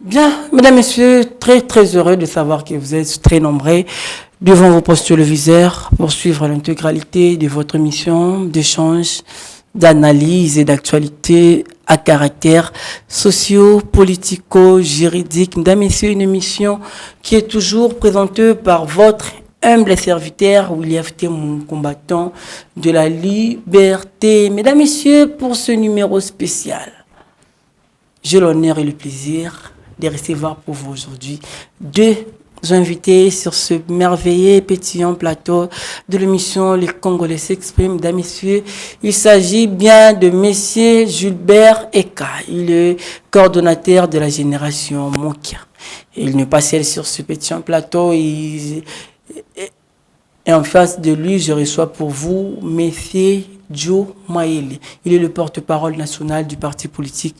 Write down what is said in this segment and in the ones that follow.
Bien, mesdames, messieurs, très heureux de savoir que vous êtes très nombreux devant vos postes téléviseurs pour suivre l'intégralité de votre émission d'échange, d'analyse et d'actualité à caractère socio-politico-juridique. Mesdames, messieurs, une émission qui est toujours présentée par votre humble serviteur William T. mon combattant de la liberté. Mesdames, messieurs, pour ce numéro spécial, j'ai l'honneur et le plaisir de recevoir pour vous aujourd'hui deux invités sur ce merveilleux pétillant plateau de l'émission Les Congolais s'expriment. Mesdames, messieurs, il s'agit bien de Monsieur Gilbert Eka. Il est coordonnateur de la génération Mokia. Il n'est pas seul sur ce pétillant plateau. Et en face de lui, je reçois pour vous Monsieur Joe Maele. Il est le porte-parole national du parti politique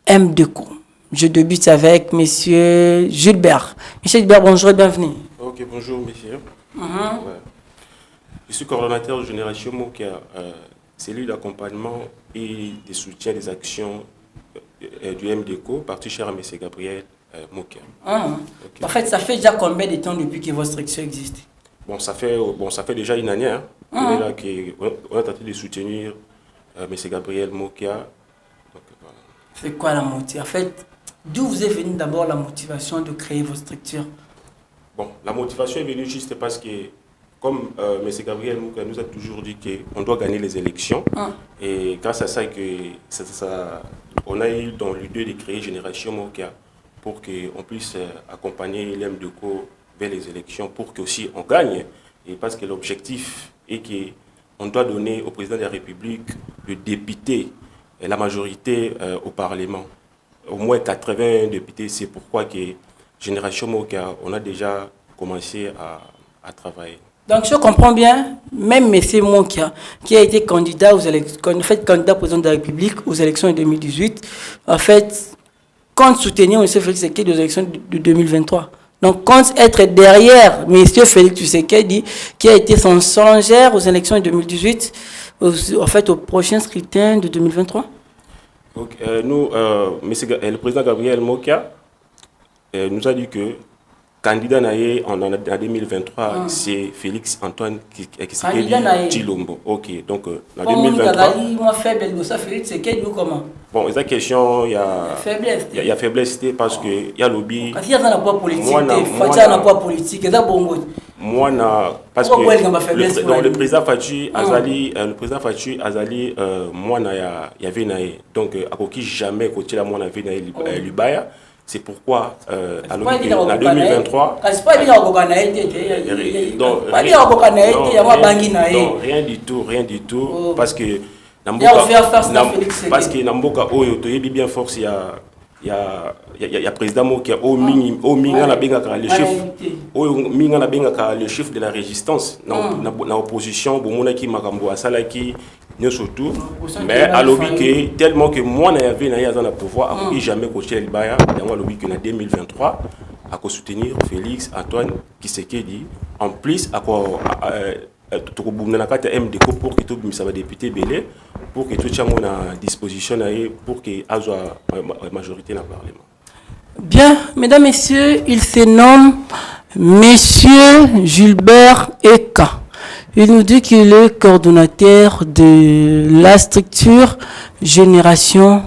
MDECO. Je débute avec Monsieur Gilbert. Monsieur Gilbert, bonjour et bienvenue. Ok, bonjour, monsieur. Ouais. Je suis coordonnateur de Génération Mokia, cellule d'accompagnement et de soutien des actions du MDECO, parti cher à M. Gabriel Mokia. Okay. En fait, ça fait déjà combien de temps depuis que votre structure existe? Ça fait déjà une année. Hein. On est là on a tenté de soutenir M. Gabriel Mokia. Donc, voilà. C'est quoi la motivation? En fait, d'où vous est venue d'abord la motivation de créer votre structure? La motivation est venue juste parce que, comme M. Gabriel Mokia nous a toujours dit qu'on doit gagner les élections, et grâce à ça, on a eu dans l'idée de créer Génération Mokia pour qu'on puisse accompagner l'MDECO vers les élections, pour qu'aussi on gagne, et parce que l'objectif est qu'on doit donner au président de la République le député et la majorité au Parlement. Au moins 80 députés, c'est pourquoi que Génération Mokia, on a déjà commencé à travailler. Donc je comprends bien, même M. Mokia, qui a été candidat aux élections, candidat président de la République aux élections de 2018, en fait, compte soutenir M. Félix Tshisekedi aux élections de 2023. Donc compte être derrière M. Félix Tshisekedi, qui a été son changeur aux élections de 2018, au prochain scrutin de 2023. Nous, le président Gabriel Mokia nous a dit que candidat en 2023, c'est Félix Antoine Tshisekedi Tshilombo. Ok, donc en 2023. Bon, c'est la question, il y a faiblesse parce que il y a lobby. Parce que le président Fatou Azali, moi il y avait donc à qui jamais côté la moi avait Lubaya. C'est pourquoi en 2023 rien du tout parce que Namboka Oyo bien force il y a président Mokia le chef de la résistance dans l'opposition surtout mais à l'objet tellement que moi n'avais dans le pouvoir à jamais coaché Libaya dans l'objet que en 2023 à soutenir Félix Antoine Tshisekedi en plus à quoi pour que tout le député belé pour que tout le monde à disposition pour que la majorité dans le Parlement. Bien, mesdames, messieurs, il se nomme Monsieur Gilbert Eka. Il nous dit qu'il est coordonnateur de la structure Génération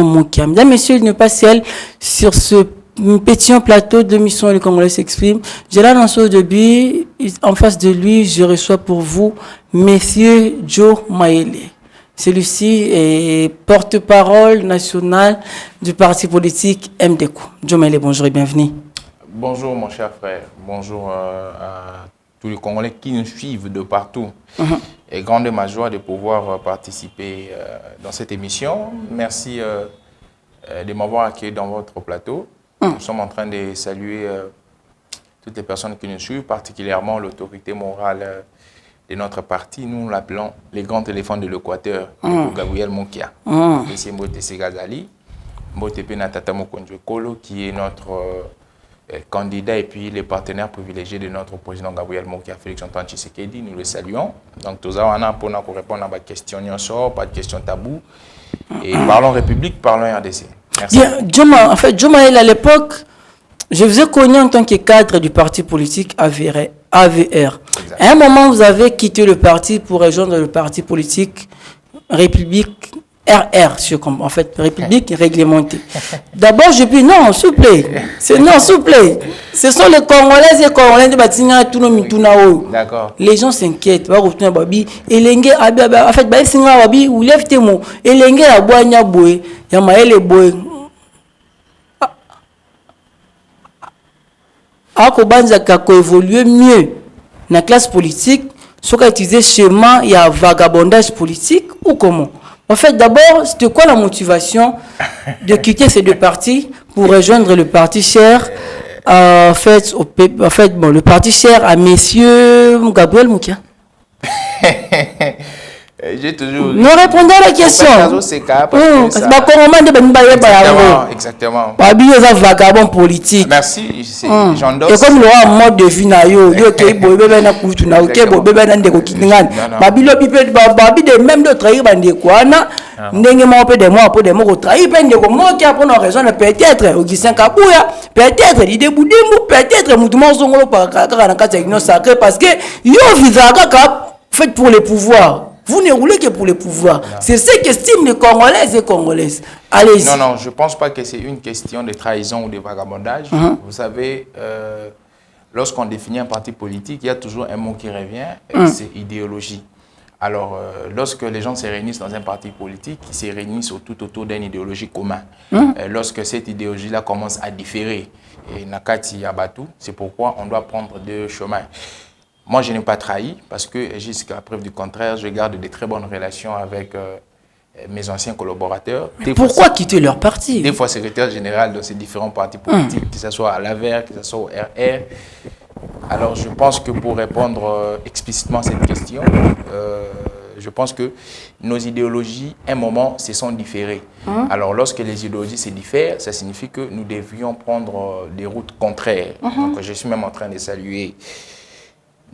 Mokia. Mesdames, messieurs, il n'est pas seul sur ce petit plateau de mission Les Congolais s'expriment. J'ai l'annonce au début. En face de lui, je reçois pour vous Monsieur Joe Maele. Celui-ci est porte-parole national du parti politique MDECO. Joe Maele, bonjour et bienvenue. Bonjour mon cher frère. Bonjour à tous les Congolais qui nous suivent de partout. Et grande ma joie de pouvoir participer dans cette émission. Merci de m'avoir accueilli dans votre plateau. Nous sommes en train de saluer toutes les personnes qui nous suivent, particulièrement l'autorité morale de notre parti. Nous l'appelons les grands éléphants de l'Équateur, Gabriel Mokia. Monsieur Mbote Segazali, Mbote Penatata Mokonjo Kolo, qui est notre candidat et puis les partenaires privilégiés de notre président Gabriel Mokia, Félix Antoine Tshisekedi. Nous le saluons. Donc, tout ça, on a pour répondre à ma question, pas de question tabou. Et parlons République, parlons RDC. Merci. Bien, Djoma, en fait, Djoma, à l'époque, je vous ai connu en tant que cadre du parti politique AVR. Exact. À un moment, vous avez quitté le parti pour rejoindre le parti politique République RR, en fait, République réglementée. D'abord, je dis non, s'il vous plaît. Non, s'il vous plaît. Ce sont les Congolais et Congolais de Batinga, tout le monde. D'accord. Les gens s'inquiètent. En fait, Batinga, Babi, ou lève tes mots. Et l'engue a boigna boé. Yamaël est boé. Akobanza kako évoluer mieux dans la classe politique, ce qu'a utilisé schéma, il y a vagabondage politique ou comment? En fait, d'abord, c'était quoi la motivation de quitter ces deux partis pour rejoindre le parti cher, le parti cher à messieurs Gabriel Moukia? J'ai toujours... Nous répondons à la question. Exactement. Vagabond politique. Merci, j'endosse. Et comme le mode de vie, même de trahir peut-être pour le pouvoir. Vous ne roulez que pour le pouvoir. C'est ce qu'estiment les Congolaises et Congolaises. Allez-y. Non, je ne pense pas que c'est une question de trahison ou de vagabondage. Vous savez, lorsqu'on définit un parti politique, il y a toujours un mot qui revient, c'est idéologie. Alors, lorsque les gens se réunissent dans un parti politique, ils se réunissent tout autour d'une idéologie commune. Lorsque cette idéologie-là commence à différer, et Nakati Yabatu, c'est pourquoi on doit prendre deux chemins. Moi, je n'ai pas trahi parce que, jusqu'à preuve du contraire, je garde de très bonnes relations avec mes anciens collaborateurs. Pourquoi quitter leur parti? Des fois secrétaire général de ces différents partis politiques, que ce soit à l'AVER, que ce soit au RR. Alors, je pense que pour répondre explicitement à cette question, je pense que nos idéologies, à un moment, se sont différées. Alors, lorsque les idéologies se diffèrent, ça signifie que nous devions prendre des routes contraires. Donc, je suis même en train de saluer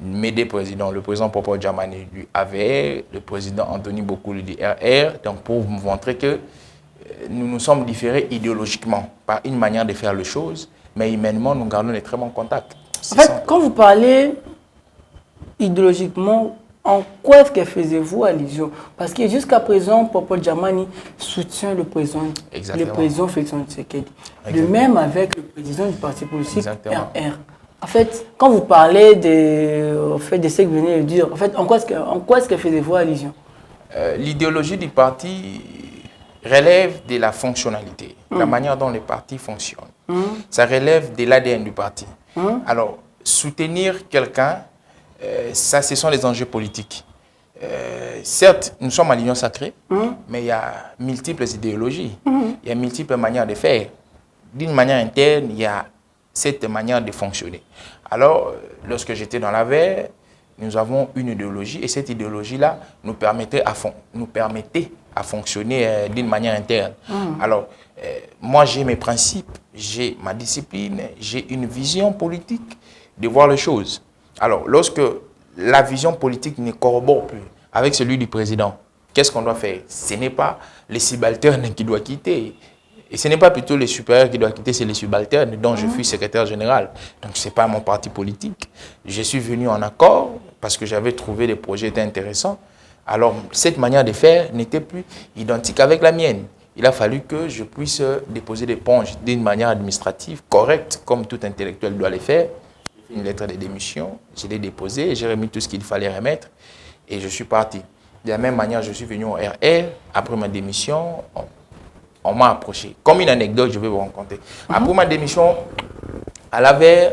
mes deux présidents, le président Popo Djamani du AVR, le président Anthony Bokoulou du RR, donc pour vous montrer que nous nous sommes différés idéologiquement par une manière de faire les choses, mais humainement, nous gardons des très bons contacts. En fait, quand vous parlez idéologiquement, en quoi est-ce que faisiez-vous allusion? Parce que jusqu'à présent, Popo Djamani soutient le président Félix Tshisekedi. De même avec le président du parti politique RR. En fait, quand vous parlez de ce que vous venez de dire, en fait, en quoi est-ce que faisiez-vous allusion? L'idéologie du parti relève de la fonctionnalité, la manière dont le parti fonctionne. Ça relève de l'ADN du parti. Alors, soutenir quelqu'un, ça, ce sont les enjeux politiques. Certes, nous sommes à l'Union sacrée, mais il y a multiples idéologies, il y a multiples manières de faire. D'une manière interne, il y a cette manière de fonctionner. Alors, lorsque j'étais dans l'AVER, nous avons une idéologie et cette idéologie-là nous permettait à fonctionner d'une manière interne. Alors, moi, j'ai mes principes, j'ai ma discipline, j'ai une vision politique de voir les choses. Alors, lorsque la vision politique ne corrobore plus avec celui du président, qu'est-ce qu'on doit faire? Ce n'est pas les subalternes qui doivent quitter. Et ce n'est pas plutôt les supérieurs qui doivent quitter, c'est les subalternes dont je suis secrétaire général. Donc, ce n'est pas mon parti politique. Je suis venu en accord parce que j'avais trouvé des projets intéressants. Alors, cette manière de faire n'était plus identique avec la mienne. Il a fallu que je puisse déposer l'éponge d'une manière administrative correcte, comme tout intellectuel doit le faire. J'ai fait une lettre de démission, je l'ai déposée, j'ai remis tout ce qu'il fallait remettre et je suis parti. De la même manière, je suis venu au RR. Après ma démission, on m'a approché. Comme une anecdote, je vais vous raconter. Après ma démission, à l'AVER,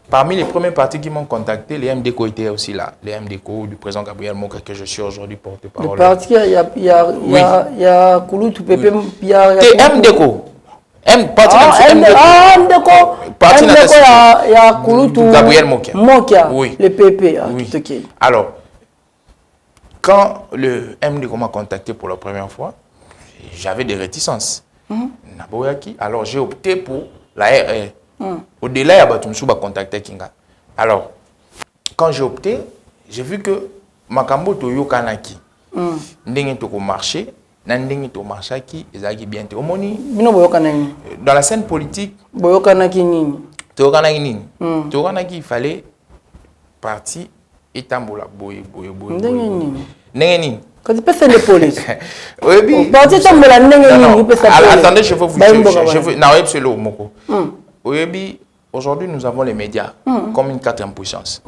parmi les premiers partis qui m'ont contacté, les MDCO étaient aussi là. Les MDCO du président Gabriel Moka, que je suis aujourd'hui porte-parole. Le parti, il y a Koulou Toupépé, il y a... MDCO. MDCO. Parti il y a Koulou Toupépé. Gabriel Moka. Oui. Le PP. Oui. Alors, quand le MDCO m'a contacté pour la première fois, j'avais des réticences. Alors, j'ai opté pour la RR. Au-delà, il y a Batumsouba contacté Kinga. Alors, quand j'ai opté, j'ai vu que Makambo Toyo Kanaki, Ndenge Toko marché, Nandingi to marchaki, ezaki bien te. Omoni. Dans la scène politique. Il fallait parti etambola boye. Nengeni. Quand tu peux faire les polices. Oui, attendez, je veux vous dire. Aujourd'hui, nous avons les médias comme une quatrième puissance.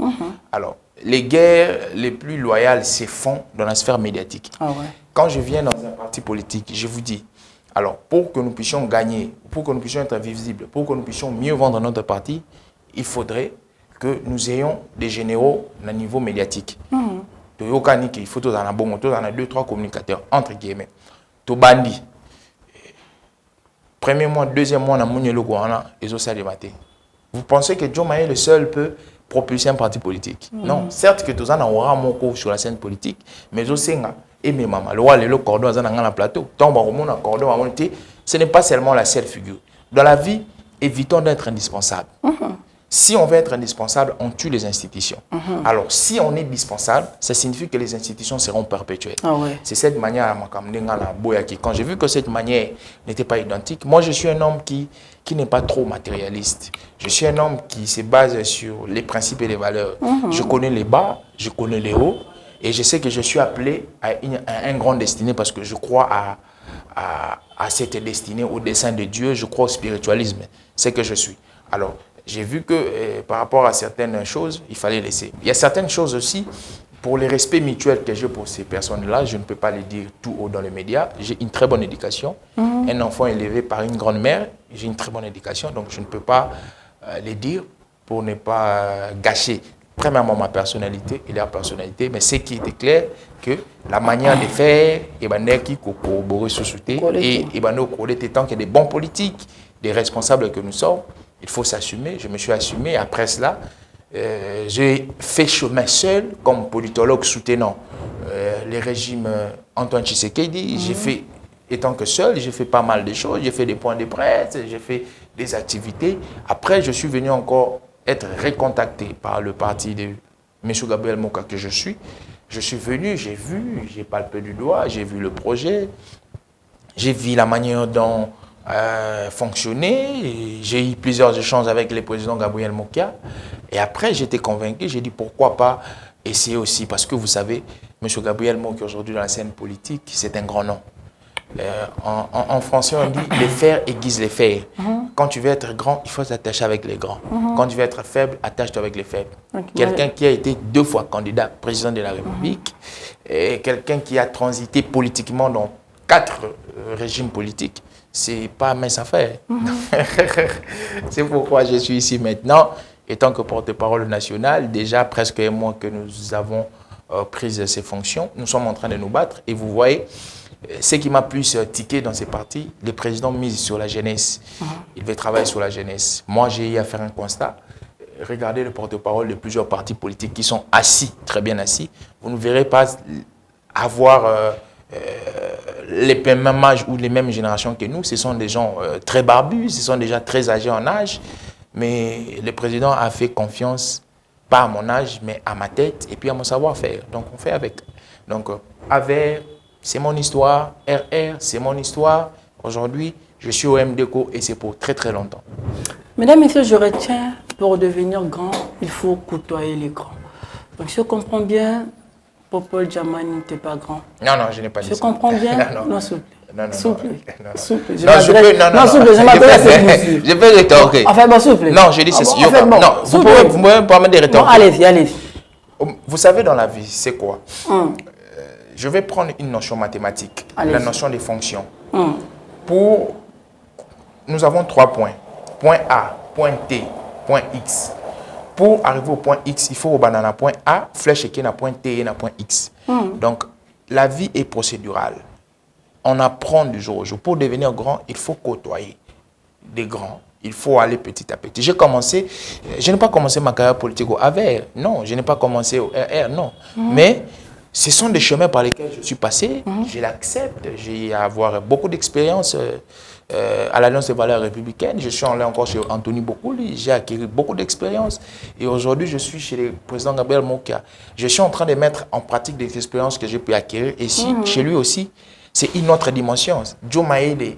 Alors, les guerres les plus loyales se font dans la sphère médiatique. Ah ouais. Quand je viens dans un parti politique, je vous dis, alors, pour que nous puissions gagner, pour que nous puissions être visibles, pour que nous puissions mieux vendre notre parti, il faudrait que nous ayons des généraux à niveau médiatique. Il faut tous en bon, tous en 2-3 communicateurs, entre guillemets. To bandi. Premier mois, deuxième mois, on a mounié le Guana et ça débatté. Vous pensez que John Maye le seul peut propulser un parti politique? Non, certes que tous en aura mon cours sur la scène politique, mais aussi et mes mamans, le roi le cordon dans un plateau. Tant qu'on a cordon à monter, ce n'est pas seulement la seule figure. Dans la vie, évitons d'être indispensable. Si on veut être indispensable, on tue les institutions. Alors, si on est indispensable, ça signifie que les institutions seront perpétuelles. Ah ouais. C'est cette manière, quand j'ai vu que cette manière n'était pas identique, moi je suis un homme qui n'est pas trop matérialiste. Je suis un homme qui se base sur les principes et les valeurs. Je connais les bas, je connais les hauts, et je sais que je suis appelé à un grand destiné parce que je crois à cette destinée, au dessein de Dieu, je crois au spiritualisme. C'est que je suis. Alors, j'ai vu que par rapport à certaines choses, il fallait laisser. Il y a certaines choses aussi, pour les respects mutuels que j'ai pour ces personnes-là, je ne peux pas les dire tout haut dans les médias. J'ai une très bonne éducation. Un enfant élevé par une grande-mère, j'ai une très bonne éducation, donc je ne peux pas les dire pour ne pas gâcher, premièrement, ma personnalité et leur personnalité, mais ce qui était clair, que la manière de faire, et tant qu'il y a des bons politiques, des responsables que nous sommes, il faut s'assumer. Je me suis assumé. Après cela, j'ai fait chemin seul comme politologue soutenant les régimes Antoine Tshisekedi. J'ai fait, étant que seul, j'ai fait pas mal de choses. J'ai fait des points de presse, j'ai fait des activités. Après, je suis venu encore être recontacté par le parti de M. Gabriel Moka que je suis. Je suis venu, j'ai vu, j'ai palpé du doigt, j'ai vu le projet, j'ai vu la manière dont fonctionner. J'ai eu plusieurs échanges avec le président Gabriel Mokia. Et après, j'étais convaincu, j'ai dit pourquoi pas essayer aussi. Parce que vous savez, M. Gabriel Mokia, aujourd'hui dans la scène politique, c'est un grand nom. En français, on dit les fers aiguisent les fers. Quand tu veux être grand, il faut s'attacher avec les grands. Quand tu veux être faible, attache-toi avec les faibles. Quelqu'un qui a été 2 fois candidat président de la République, et quelqu'un qui a transité politiquement dans 4 régimes politiques, c'est pas mince affaire. C'est pourquoi je suis ici maintenant, étant que porte-parole national, déjà presque un mois que nous avons pris ces fonctions. Nous sommes en train de nous battre et vous voyez, ce qui m'a plus tiqué dans ces partis, le président mise sur la jeunesse. Il veut travailler sur la jeunesse. Moi, j'ai eu à faire un constat. Regardez le porte-parole de plusieurs partis politiques qui sont assis, très bien assis. Vous ne verrez pas avoir les mêmes âges ou les mêmes générations que nous. Ce sont des gens très barbus, ce sont déjà très âgés en âge. Mais le président a fait confiance, pas à mon âge, mais à ma tête et puis à mon savoir-faire. Donc on fait avec. Donc AVER, c'est mon histoire. RR, c'est mon histoire. Aujourd'hui, je suis au MDECO et c'est pour très très longtemps. Mesdames, Messieurs, je retiens, pour devenir grand, il faut côtoyer les grands. Donc si je comprends bien, Popol Djamani n'était pas grand. Non, je n'ai pas dit ça. Je comprends bien. Non, s'il vous plaît. Non, s'il vous plaît. S'il vous plaît. Je m'adresse à vous. Je peux rétorquer. Enfin, bon, s'il vous plaît. Non, je dis ceci. Non, vous pouvez me permettre de rétorquer. Allez-y. Vous savez, dans la vie, c'est quoi? Je vais prendre une notion mathématique, la notion des fonctions. Nous avons 3 points. Point A, point T, point X. Pour arriver au point X, il faut au banana point A, flèche qui est à point T et à point X. Donc, la vie est procédurale. On apprend du jour au jour. Pour devenir grand, il faut côtoyer des grands. Il faut aller petit à petit. Je n'ai pas commencé ma carrière politique au AVER. Non, je n'ai pas commencé au RR, non. Mais ce sont des chemins par lesquels je suis passé. Je l'accepte. J'ai avoir beaucoup d'expérience à l'Alliance des valeurs républicaines. Je suis allé encore chez Anthony Bokouli. J'ai acquis beaucoup d'expérience. Et aujourd'hui, je suis chez le président Gabriel Mokia. Je suis en train de mettre en pratique des expériences que j'ai pu acquérir. Et chez lui aussi, c'est une autre dimension. Joe Maele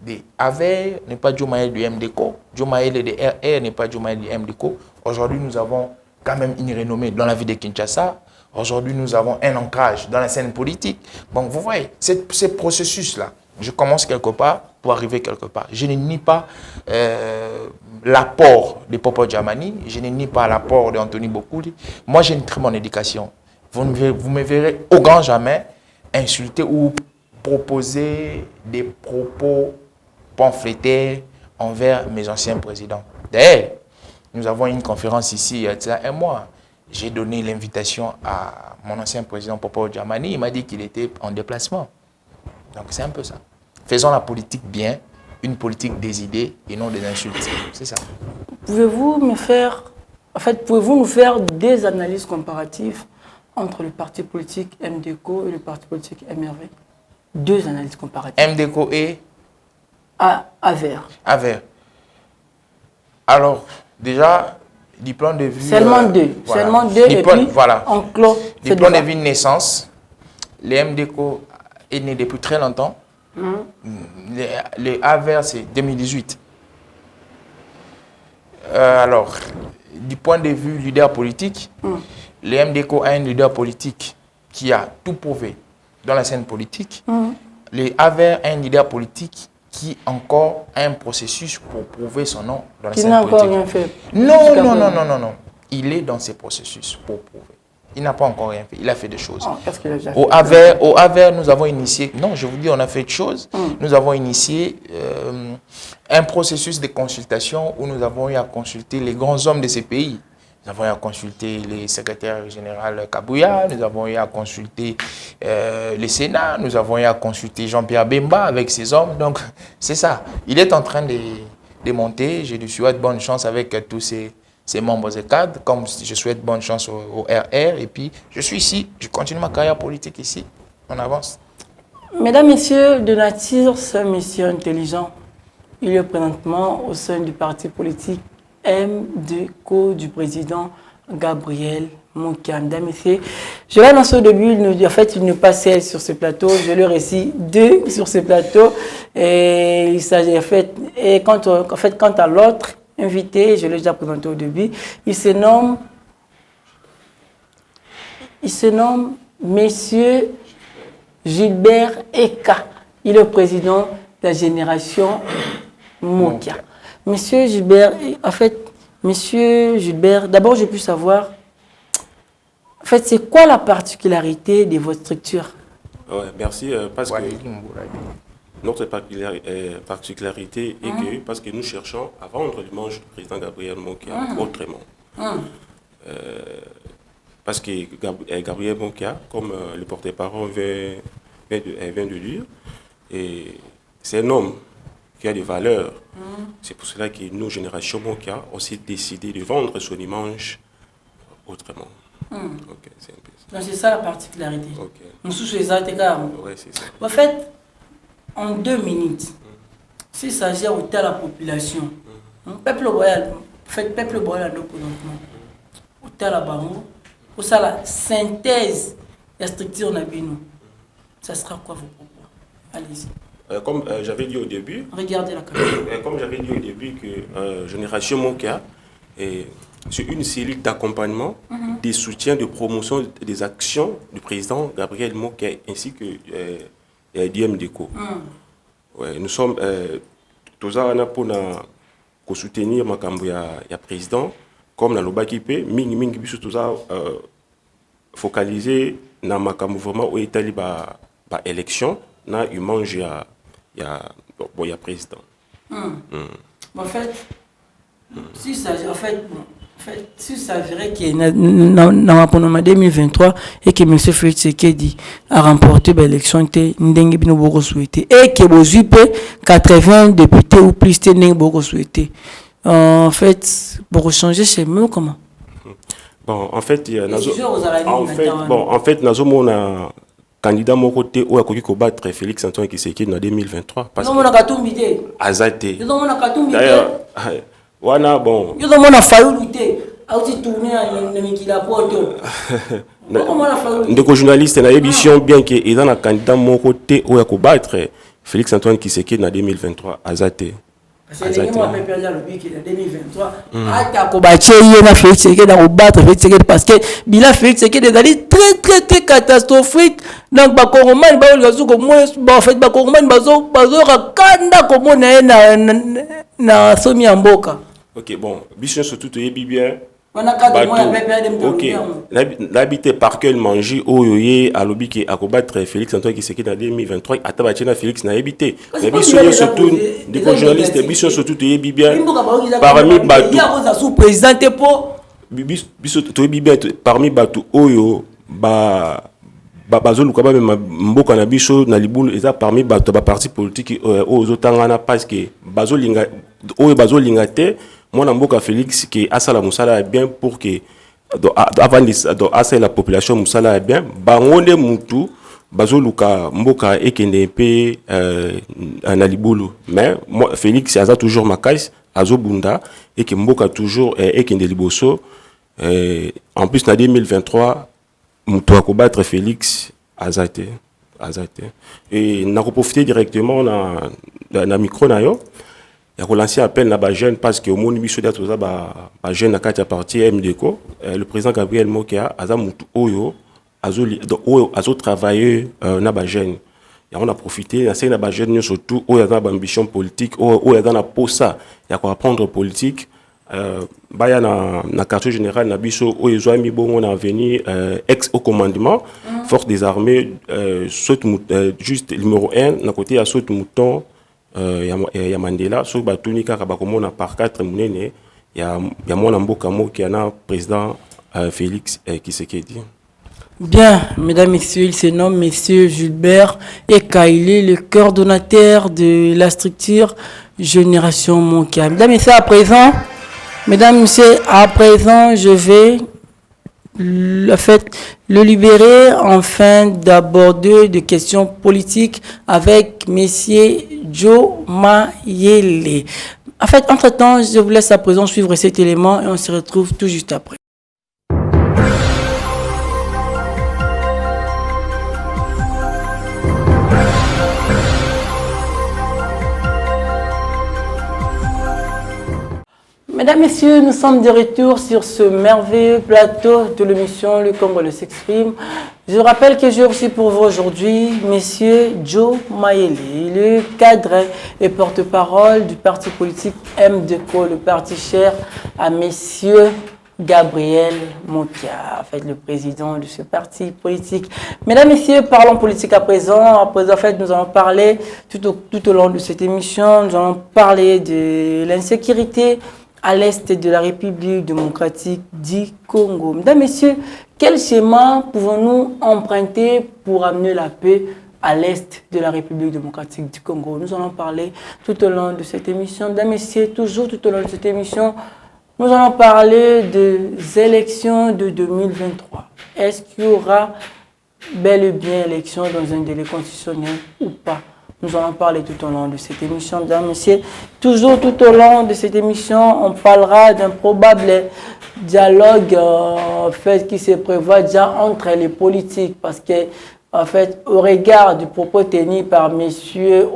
de AVER n'est pas Joe Maele du MDCO. Joe Maele de RR n'est pas Joe Maele du MDCO. Aujourd'hui, nous avons quand même une renommée dans la vie de Kinshasa. Aujourd'hui, nous avons un ancrage dans la scène politique. Donc, vous voyez, ces processus-là, je commence quelque part pour arriver quelque part. Je ne nie pas l'apport de Popo Djamani, je ne nie pas l'apport d'Anthony Bokouli. Moi, j'ai une très bonne éducation. Vous me verrez au grand jamais insulter ou proposer des propos pamphlétaires envers mes anciens présidents. D'ailleurs, nous avons une conférence ici il y a un mois. J'ai donné l'invitation à mon ancien président Popo Djamani. Il m'a dit qu'il était en déplacement. Donc c'est un peu ça. Faisons la politique bien, une politique des idées et non des insultes. C'est ça. Pouvez-vous nous faire des analyses comparatives entre le parti politique MDCO et le parti politique MRV? Deux analyses comparatives. MDCO et AVER. AVER. Alors, déjà, du plan de vue... Seulement deux. Voilà. Seulement deux et puis voilà. on clôt. Du plan de vue de naissance, le MDCO est né depuis très longtemps. Le AVER, c'est 2018. Alors, du point de vue leader politique, le MDCO a un leader politique qui a tout prouvé dans la scène politique. Le AVER a un leader politique qui encore a un processus pour prouver son nom dans la scène politique. Qui n'a encore rien fait. Non. Il est dans ces processus pour prouver. Il n'a pas encore rien fait. Il a fait des choses. Qu'est-ce qu'il a déjà fait? Au AVER, nous avons initié... Non, je vous dis, on a fait des choses. Nous avons initié un processus de consultation où nous avons eu à consulter les grands hommes de ces pays. Nous avons eu à consulter le secrétaire général Kabouya, nous avons eu à consulter le Sénat, nous avons eu à consulter Jean-Pierre Bemba avec ses hommes. Donc, c'est ça. Il est en train de monter. Je lui souhaite bonne chance avec tous ces membres et cadres, comme je souhaite bonne chance au RR. Et puis, je suis ici, je continue ma carrière politique ici. On avance. Mesdames, Messieurs, de nature, ce monsieur intelligent, il est présentement au sein du parti politique MDCO du président Gabriel Moukia. Mesdames, Messieurs, je l'ai annoncé au début, il ne passe seul sur ce plateau, je le récite deux sur ce plateau. Et il s'agit quant à l'autre invité, je l'ai déjà présenté au début, il se nomme Monsieur Gilbert Eka. Il est le président de la génération Moukia. Monsieur Gilbert, d'abord je puis savoir, c'est quoi la particularité de votre structure? Merci, parce que notre particularité est que, parce que nous cherchons à rendre l'image du président Gabriel Moukia autrement. Parce que Gabriel Moukia, comme le porte-parole vient de dire, c'est un homme qui a des valeurs. C'est pour cela que nous, Génération Moukia, ont aussi décidé de vendre son image autrement. C'est un peu ça. Donc c'est ça la particularité. Nous sommes les Oui, c'est ça. En fait, en 2 minutes, s'il s'agit de la population, peuple royal, peuple royal, au la bango, pour ça la synthèse de la structure Nabino, ça sera quoi vos propos? Allez-y. Comme j'avais dit au début, regardez la caméra. Comme j'avais dit au début que Génération Moukia c'est une cellule d'accompagnement, des soutiens, de promotion des actions du président Gabriel Moukia ainsi que du MDCO. Nous sommes tous pour soutenir le président comme dans le Bakipe, mingi biso tous focaliser na makambo vraiment où est allé ba élection na image ya président. En fait, si ça s'avérait qu'il y a en 2023 et que M. Félix Tshisekedi a remporté l'élection, et que vous 80 députés ou plus souhaité. En fait, pour changer chez nous, comment? En fait, nous avons candidat mon côté où a combattre Félix Antoine Tshisekedi en 2023 parce que Azate d'ailleurs wana bon ndeko journaliste na émission bien que ils ont un candidat mon côté ou à combattre Félix Antoine Tshisekedi en 2023 azate parce que les gens ont perdu le bic en 2023 à combattre il a Félix Tshisekedi à combattre Félix Tshisekedi parce que bila Félix Tshisekedi est très catastrophique donc ba Kongoman ba olgazu ko moi en fait ba Kongoman bazo rakanda comme na somi mboka. OK bon biso surtout to yebi bien on a quatre mois avec OK l'habité parquet manger oyoye à lobby qui à combattre Félix Antoine Tshisekedi en 2023 atabachena Félix na habité mais biso surtout des journalistes biso surtout to yebi bien parmi bato sous président po biso to yebi bien parmi bato oyo bazoluka ba mboka na biso na libulu eza parmi bato ba parti politique ozotangana parce que bazolinga te mwana mboka Félix qui asala musala bien pour que avant de la population musala bien bangonde mutu bazoluka mboka ekende pe na libulu mais Félix aza toujours makais azobunda et que mboka toujours ekende liboso en plus na 2023 mutu akobattre Félix azate et n'a profiter directement na micro na yo il a lancé appel à la jeune parce que au monde biso d'être ba jeune na kati parti MDCO le président Gabriel Mokia aza mutu oyo azo travailler na ba jeune et on a profité na ba jeune surtout oyo aza ba ambition politique oyo aza na posa ya ko apprendre politique baya na quartier général na biso oyo zoami bongo na venir ex au commandement force des armées juste numéro 1 na côté ya saute mouton ya Mandela so batuni kaka bakomona par 4 munene ya mwana mboka moki na président Félix Tshisekedi. Bien, mesdames, messieurs, il se nomme Monsieur Gilbert Ekaïli, le coordonnateur de la structure Génération Monkia. Mesdames, messieurs, à présent, je vais le libérer afin d'aborder des questions politiques avec Monsieur Joe Mayele. En fait, entre-temps, je vous laisse à présent suivre cet élément et on se retrouve tout juste après. Mesdames, Messieurs, nous sommes de retour sur ce merveilleux plateau de l'émission Le Congolais s'exprime. Je rappelle que j'ai aussi pour vous aujourd'hui Monsieur Joe Mayele, le cadre et porte-parole du parti politique MDCO, le parti cher à Monsieur Gabriel Mokia, en fait, le président de ce parti politique. Mesdames, Messieurs, parlons politique à présent. En fait, nous allons parler tout au long de cette émission, nous allons parler de l'insécurité à l'est de la République démocratique du Congo. Mesdames, Messieurs, quel schéma pouvons-nous emprunter pour amener la paix à l'est de la République démocratique du Congo? Nous allons parler tout au long de cette émission. Mesdames, Messieurs, toujours tout au long de cette émission, nous allons parler des élections de 2023. Est-ce qu'il y aura bel et bien élection dans un délai constitutionnel ou pas? Nous allons parler tout au long de cette émission, mesdames, messieurs. Toujours tout au long de cette émission, on parlera d'un probable dialogue qui se prévoit déjà entre les politiques. Parce que, en fait, au regard du propos tenu par M.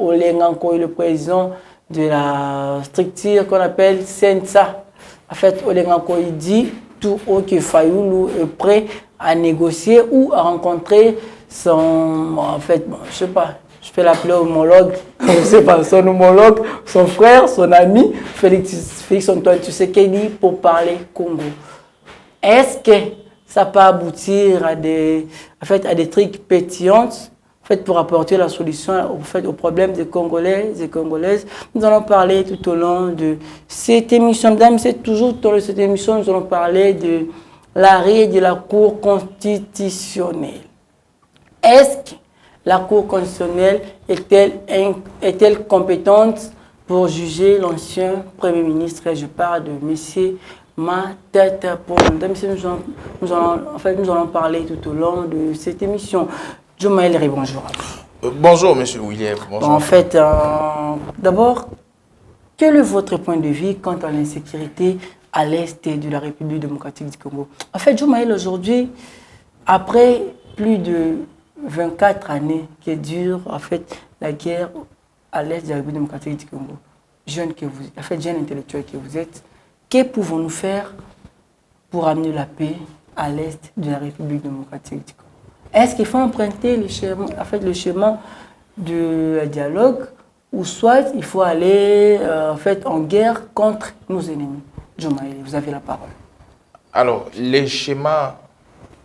Olenganko, le président de la structure qu'on appelle SENSA, en fait, Olenganko, il dit tout haut que Fayoulou est prêt à négocier ou à rencontrer son, en fait, bon, je sais pas, je peux l'appeler homologue, je ne sais pas, son homologue, son frère, son ami, Félix Antoine Tshisekedi, pour parler Congo. Est-ce que ça peut aboutir à des trucs pétillants, en fait, pour apporter la solution aux problèmes des Congolais et Congolaises? Nous allons parler tout au long de cette émission. Mesdames, c'est toujours tout au long de cette émission, nous allons parler de l'arrêt de la Cour constitutionnelle. Est-ce que la Cour constitutionnelle est-elle compétente pour juger l'ancien Premier ministre? Je parle de M. Matata Ponda. Mesdames, nous allons parler tout au long de cette émission. Joe Mayele, bonjour. Bonjour, M. William. Bonjour. En fait, d'abord, quel est votre point de vue quant à l'insécurité à l'est de la République démocratique du Congo. En fait, Joe Maïl, aujourd'hui, après plus de 24 années qui dure en fait la guerre à l'est de la République démocratique du Congo, jeune intellectuel que vous êtes, que pouvons-nous faire pour amener la paix à l'est de la République démocratique du Congo? Est-ce qu'il faut emprunter le chemin du dialogue ou soit il faut aller en guerre contre nos ennemis? Joe Maïl, vous avez la parole. Alors, les schémas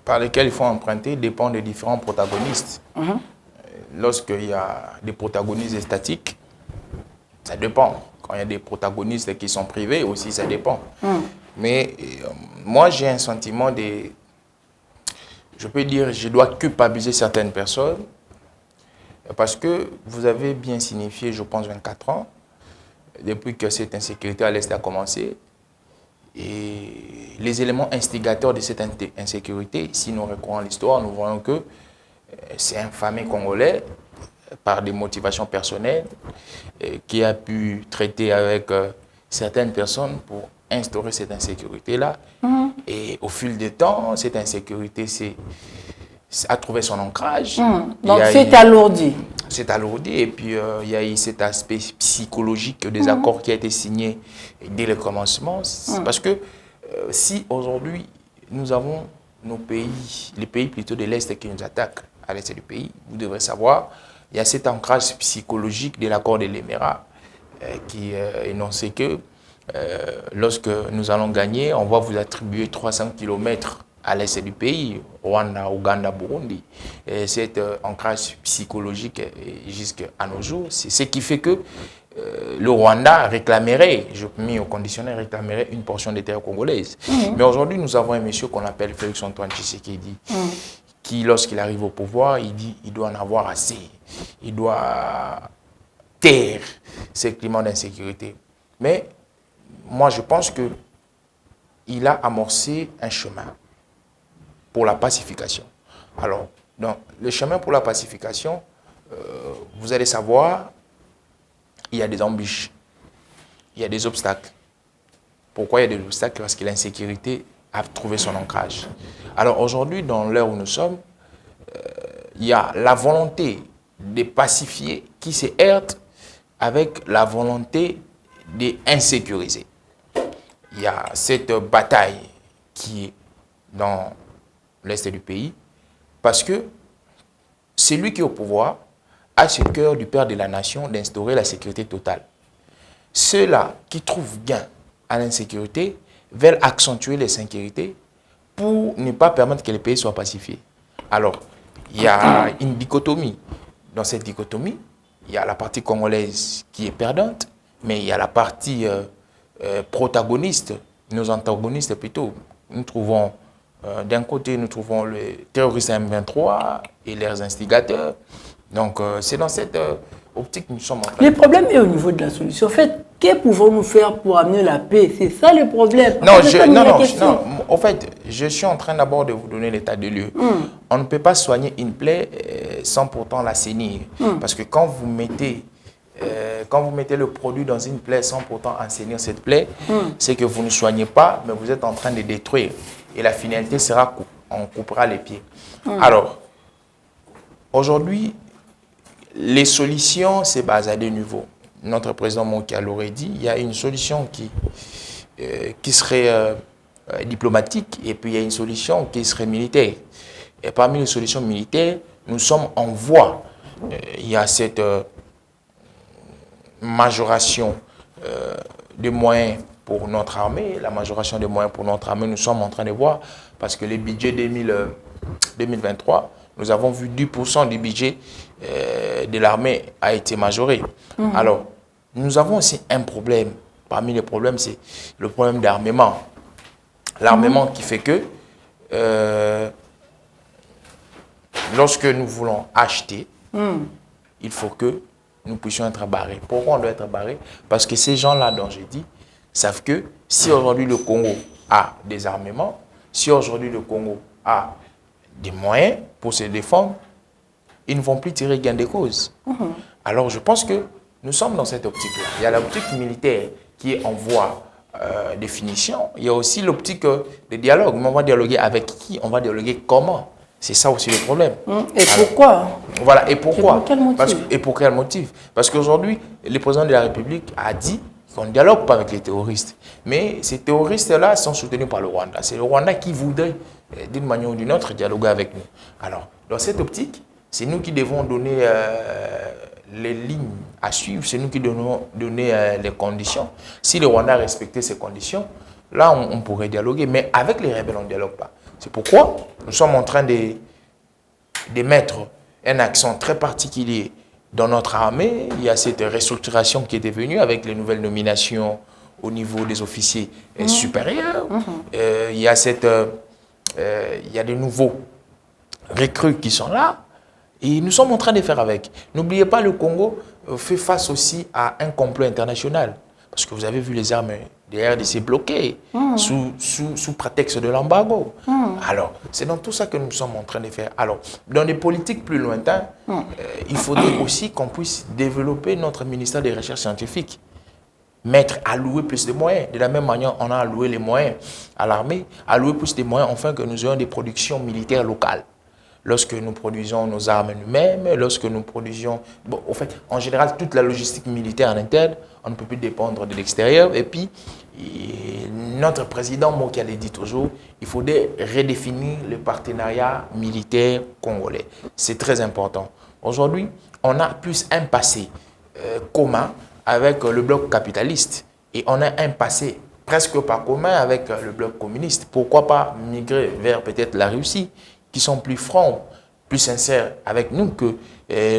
par lesquels il faut emprunter dépendent des différents protagonistes. Lorsqu'il y a des protagonistes statiques, ça dépend. Quand il y a des protagonistes qui sont privés aussi, ça dépend. Mais moi, j'ai un sentiment de... Je peux dire, je dois culpabiliser certaines personnes parce que vous avez bien signifié, je pense, 24 ans, depuis que cette insécurité à l'Est a commencé. Et les éléments instigateurs de cette insécurité, si nous recourons à l'histoire, nous voyons que c'est un fameux Congolais, par des motivations personnelles, qui a pu traiter avec certaines personnes pour instaurer cette insécurité-là. Et au fil du temps, cette insécurité a trouvé son ancrage. Donc c'est alourdi. C'est alourdi. Et puis il y a eu cet aspect psychologique des accords qui a été signé dès le commencement. Parce que si aujourd'hui nous avons nos pays, les pays plutôt de l'Est qui nous attaquent à l'Est du pays, vous devrez savoir, il y a cet ancrage psychologique de l'accord de l'Émirat qui énonçait que lorsque nous allons gagner, on va vous attribuer 300 km à l'est du pays, Rwanda, Ouganda, Burundi. Et cet ancrage psychologique jusqu'à nos jours, c'est ce qui fait que le Rwanda réclamerait, je mets au conditionnel, réclamerait une portion des terres congolaises. Mais aujourd'hui, nous avons un monsieur qu'on appelle Félix-Antoine Tshisekedi, qui, lorsqu'il arrive au pouvoir, il dit qu'il doit en avoir assez. Il doit taire ce climat d'insécurité. Mais moi, je pense qu'il a amorcé un chemin pour la pacification. Alors, dans le chemin pour la pacification, vous allez savoir, il y a des embûches, il y a des obstacles. Pourquoi il y a des obstacles? Parce que l'insécurité a trouvé son ancrage. Alors aujourd'hui, dans l'heure où nous sommes, il y a la volonté de pacifier qui se heurte avec la volonté d'insécuriser. Il y a cette bataille qui est dans l'est du pays parce que celui qui est au pouvoir a ce cœur du père de la nation d'instaurer la sécurité totale. Ceux-là qui trouvent gain à l'insécurité veulent accentuer l'insécurité pour ne pas permettre que le pays soit pacifié. Alors, il y a une dichotomie. Dans cette dichotomie, il y a la partie congolaise qui est perdante, mais il y a la partie protagoniste, nos antagonistes plutôt. Nous trouvons, d'un côté, nous trouvons les terroristes M23 et leurs instigateurs. Donc, c'est dans cette optique que nous sommes en train. Le problème est au niveau de la solution. En fait, que pouvons-nous faire pour amener la paix? C'est ça le problème. Non, en fait, je suis en train d'abord de vous donner l'état de lieu. On ne peut pas soigner une plaie sans pourtant l'assainir. Parce que quand vous mettez le produit dans une plaie sans pourtant assainir cette plaie, c'est que vous ne soignez pas, mais vous êtes en train de détruire. Et la finalité sera qu'on coupera les pieds. Alors, aujourd'hui, les solutions, c'est basé à deux niveaux. Notre président Mokia l'aurait dit, il y a une solution qui serait diplomatique et puis il y a une solution qui serait militaire. Et parmi les solutions militaires, nous sommes en voie. Il y a cette majoration des moyens pour notre armée. La majoration des moyens pour notre armée, nous sommes en train de voir parce que le budget 2023, nous avons vu 10% du budget de l'armée a été majoré. Alors, nous avons aussi un problème. Parmi les problèmes, c'est le problème d'armement. L'armement qui fait que lorsque nous voulons acheter, il faut que nous puissions être barrés. Pourquoi on doit être barrés? Parce que ces gens-là dont j'ai dit savent que si aujourd'hui le Congo a des armements, si aujourd'hui le Congo a des moyens pour se défendre, ils ne vont plus tirer gain de cause. Alors je pense que nous sommes dans cette optique-là. Il y a l'optique militaire qui est en voie définition, il y a aussi l'optique de dialogue. Mais on va dialoguer avec qui? On va dialoguer comment? C'est ça aussi le problème. Et pourquoi? Voilà, et pourquoi? Pour quel motif? Et pour quel motif? Parce qu'aujourd'hui, le président de la République a dit qu'on ne dialogue pas avec les terroristes. Mais ces terroristes-là sont soutenus par le Rwanda. C'est le Rwanda qui voudrait, d'une manière ou d'une autre, dialoguer avec nous. Alors, dans cette optique, c'est nous qui devons donner les lignes à suivre, c'est nous qui devons donner les conditions. Si le Rwanda respectait ces conditions, là, on pourrait dialoguer. Mais avec les rebelles, on ne dialogue pas. C'est pourquoi nous sommes en train de mettre un accent très particulier dans notre armée. Il y a cette restructuration qui est devenue avec les nouvelles nominations au niveau des officiers supérieurs. Il y a des nouveaux recrues qui sont là. Et nous sommes en train de faire avec. N'oubliez pas, le Congo fait face aussi à un complot international. Parce que vous avez vu les armes des RDC bloquées sous prétexte de l'embargo. Alors, c'est dans tout ça que nous sommes en train de faire. Alors, dans des politiques plus lointaines, il faudrait aussi qu'on puisse développer notre ministère des Recherches scientifiques. Allouer plus de moyens. De la même manière, on a alloué les moyens à l'armée, allouer plus de moyens afin que nous ayons des productions militaires locales. Lorsque nous produisons nos armes nous-mêmes, lorsque nous produisions... Bon, en fait, en général, toute la logistique militaire en interne, on ne peut plus dépendre de l'extérieur. Et puis, notre président Mokiale dit toujours, il faudrait redéfinir le partenariat militaire congolais. C'est très important. Aujourd'hui, on a plus un passé commun avec le bloc capitaliste. Et on a un passé presque pas commun avec le bloc communiste. Pourquoi pas migrer vers peut-être la Russie, qui sont plus francs, plus sincères avec nous que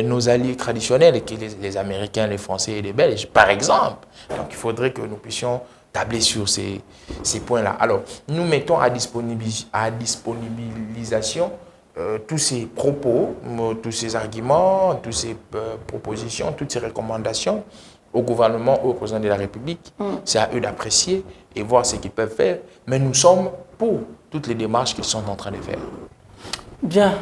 nos alliés traditionnels, qui les Américains, les Français et les Belges, par exemple. Donc, il faudrait que nous puissions tabler sur ces points-là. Alors, nous mettons à disponibilisation tous ces propos, tous ces arguments, toutes ces propositions, toutes ces recommandations au gouvernement, au président de la République. C'est à eux d'apprécier et voir ce qu'ils peuvent faire. Mais nous sommes pour toutes les démarches qu'ils sont en train de faire. Bien.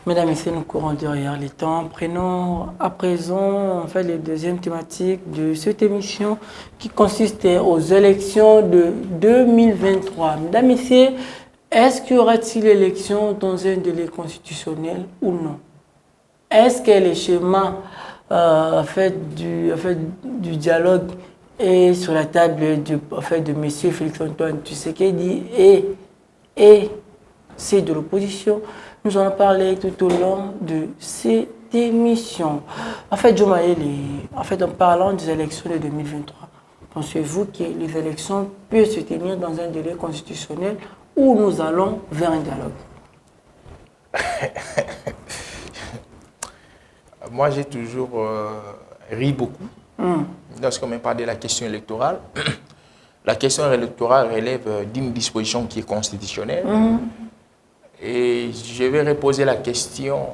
Mesdames et messieurs, nous courons derrière les temps. Prenons à présent les deuxième thématique de cette émission qui consiste aux élections de 2023. Mesdames et messieurs, est-ce qu'il y aura-t-il élection dans un délai constitutionnel ou non? Est-ce que les schémas du dialogue est sur la table de M. Félix-Antoine Tshisekedi et c'est de l'opposition? Nous allons parler tout au long de cette émission. En parlant des élections de 2023, pensez-vous que les élections peuvent se tenir dans un délai constitutionnel ou nous allons vers un dialogue? Moi, j'ai toujours ri beaucoup lorsqu'on me parle de la question électorale. La question électorale relève d'une disposition qui est constitutionnelle. Et je vais reposer la question